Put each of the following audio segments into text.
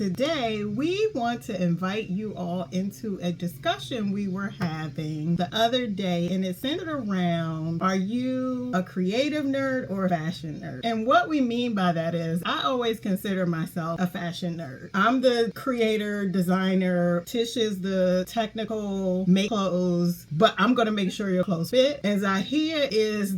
today we want to invite you all into a discussion we were having the other day, and it centered around, are you a creative nerd or a fashion nerd? And what we mean by that is, I always consider myself a fashion nerd. I'm the creator, designer. Tish is the technical, make clothes, but I'm going to make sure your clothes fit. And Zahia is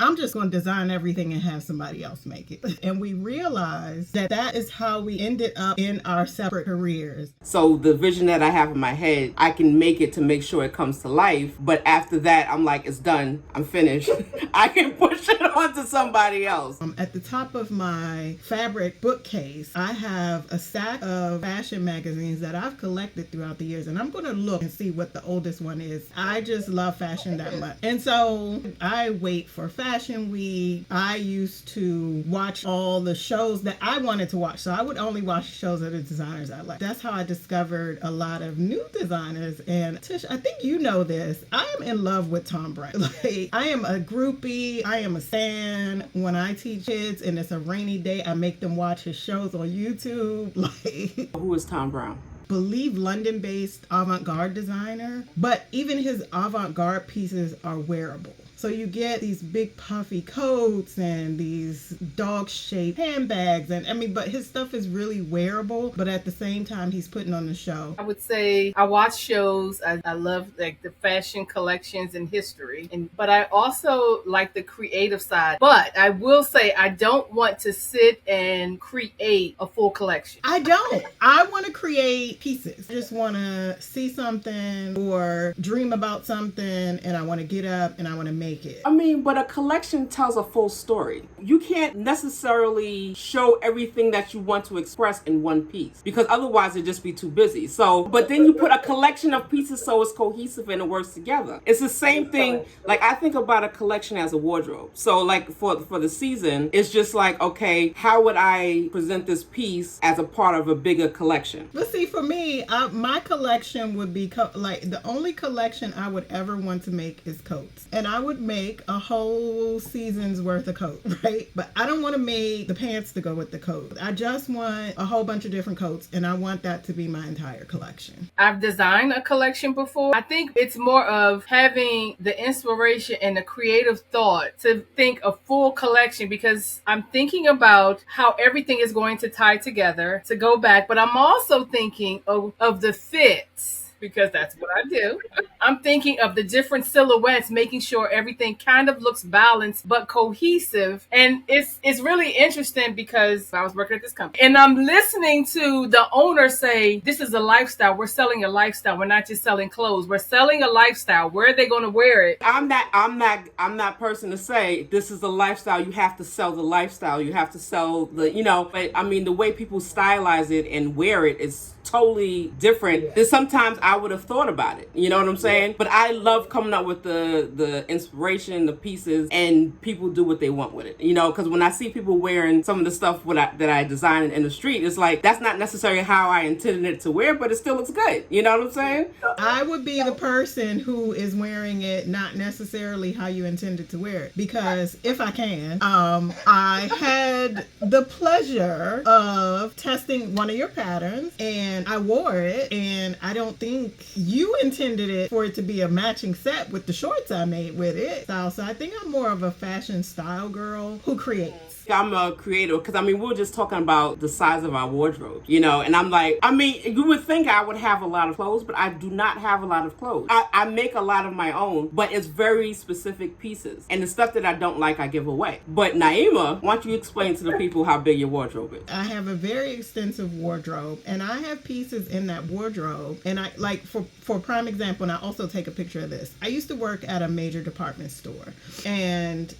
I'm just going to design everything and have somebody else make it. And we realized that is how we ended up in our separate careers. So the vision that I have in my head, I can make it to make sure it comes to life. But after that, I'm like, it's done. I'm finished. I can push it on to somebody else. At the top of my fabric bookcase, I have a stack of fashion magazines that I've collected throughout the years. And I'm going to look and see what the oldest one is. I just love fashion that much. And so I wait for Fashion Week. I used to watch all the shows that I wanted to watch. So I would only watch shows of the designers I like. That's how I discovered a lot of new designers. And Tish, I think you know this. I am in love with Thom Browne. Like, I am a groupie. I am a fan. When I teach kids and it's a rainy day, I make them watch his shows on YouTube. Like, who is Thom Browne? Believe London-based avant-garde designer, but even his avant-garde pieces are wearable. So you get these big puffy coats and these dog-shaped handbags, but his stuff is really wearable, but at the same time he's putting on the show. I would say I watch shows. I love like the fashion collections and history, but I also like the creative side. But I will say I don't want to sit and create a full collection. I don't. I want to create pieces. I just want to see something or dream about something, and I want to get up and I want to make it. I mean, but a collection tells a full story. You can't necessarily show everything that you want to express in one piece, because otherwise it'd just be too busy. But then you put a collection of pieces so it's cohesive and it works together. It's the same thing. Like, I think about a collection as a wardrobe. So like for the season, it's just like, okay, how would I present this piece as a part of a bigger collection? But see, for me, my collection would be like, the only collection I would ever want to make is coats. And I would make a whole season's worth of coat, right? But I don't want to make the pants to go with the coat. I just want a whole bunch of different coats, and I want that to be my entire collection. I've designed a collection before. I think it's more of having the inspiration and the creative thought to think a full collection, because I'm thinking about how everything is going to tie together to go back, but I'm also thinking of the fits, because that's what I do. I'm thinking of the different silhouettes, making sure everything kind of looks balanced but cohesive. And it's really interesting because I was working at this company and I'm listening to the owner say, this is a lifestyle. We're selling a lifestyle. We're not just selling clothes. We're selling a lifestyle. Where are they going to wear it? I'm that person to say this is a lifestyle. You have to sell the lifestyle. You have to sell but I mean, the way people stylize it and wear it is totally different than sometimes I would have thought about it. You know what I'm saying? Yeah. But I love coming up with the inspiration, the pieces, and people do what they want with it. Because when I see people wearing some of the stuff that I design in the street, it's like, that's not necessarily how I intended it to wear, but it still looks good. You know what I'm saying? I would be the person who is wearing it not necessarily how you intended to wear it. Because if I can, I had the pleasure of testing one of your patterns, and I wore it, and I don't think you intended it for it to be a matching set with the shorts I made with it. So I think I'm more of a fashion style girl who creates. I'm a creator, because we were just talking about the size of our wardrobe, and I'm like, you would think I would have a lot of clothes, but I do not have a lot of clothes. I make a lot of my own, but it's very specific pieces, and the stuff that I don't like, I give away. But Naima, why don't you explain to the people how big your wardrobe is? I have a very extensive wardrobe, and I have pieces in that wardrobe, and I like, for prime example, and I also take a picture of this. I used to work at a major department store, and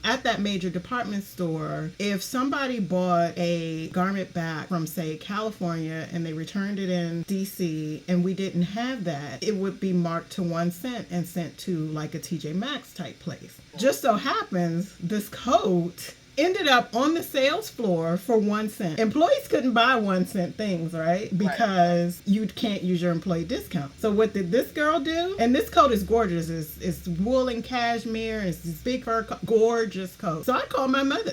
at that major department store, if somebody bought a garment back from, say, California, and they returned it in DC, and we didn't have that, it would be marked to 1 cent and sent to like a TJ Maxx type place. Just so happens this coat ended up on the sales floor for 1 cent. Employees couldn't buy 1 cent things, right? Because you can't use your employee discount. So what did this girl do? And this coat is gorgeous. It's wool and cashmere. It's this big fur, gorgeous coat. So I called my mother.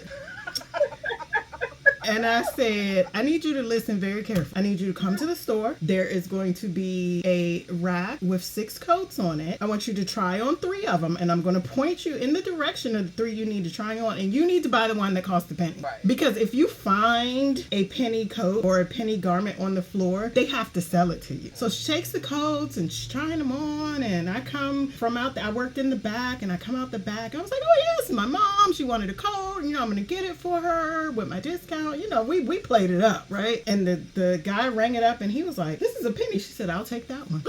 And I said, I need you to listen very carefully. I need you to come to the store. There is going to be a rack with 6 coats on it. I want you to try on 3 of them, and I'm going to point you in the direction of the 3 you need to try on, and you need to buy the one that costs a penny. Right. Because if you find a penny coat or a penny garment on the floor, they have to sell it to you. So she takes the coats and she's trying them on, and I come from out there. I worked in the back, and I come out the back. I was like, oh yes, my mom, she wanted a coat, and I'm going to get it for her with my discount. We played it up, right? And the guy rang it up, and he was like, this is a penny. She said, I'll take that one.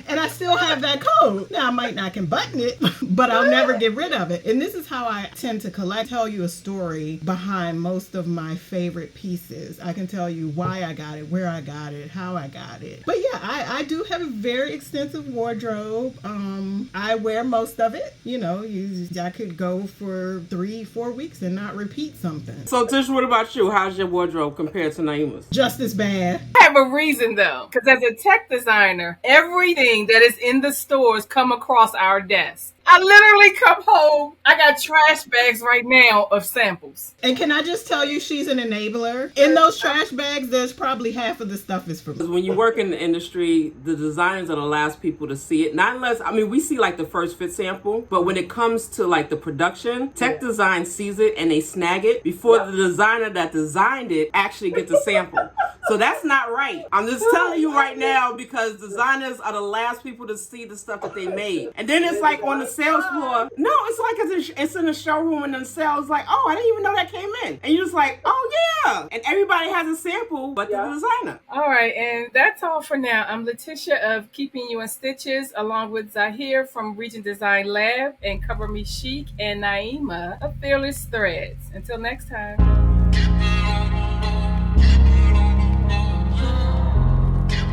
And I still have that coat. Now, I might not can button it, but I'll never get rid of it. And this is how I tend to collect. Tell you a story behind most of my favorite pieces. I can tell you why I got it, where I got it, how I got it. But yeah, I do have a very extensive wardrobe. I wear most of it. I could go for 3-4 weeks and not repeat something. So Tish, what about you? How's your wardrobe compared to Naima's? Just as bad. I have a reason though, because as a tech designer, everything that is in the stores come across our desk. I literally come home, I got trash bags right now of samples. And can I just tell you, she's an enabler. In those trash bags, there's probably half of the stuff is for me. When you work in the industry, the designers are the last people to see it. Not unless, we see like the first fit sample, but when it comes to like the production, tech design sees it and they snag it before the designer that designed it actually gets a sample. So that's not right. I'm just telling you right now, because designers are the last people to see the stuff that they made. And then it's like on the sales floor. No, it's like it's in the showroom and the sales like, oh, I didn't even know that came in. And you're just like, oh yeah. And everybody has a sample but the designer. All right, and that's all for now. I'm Letitia of Keeping You in Stitches, along with Zahir from Region Design Lab, and Cover Me Chic, and Naima of Fearless Threads. Until next time.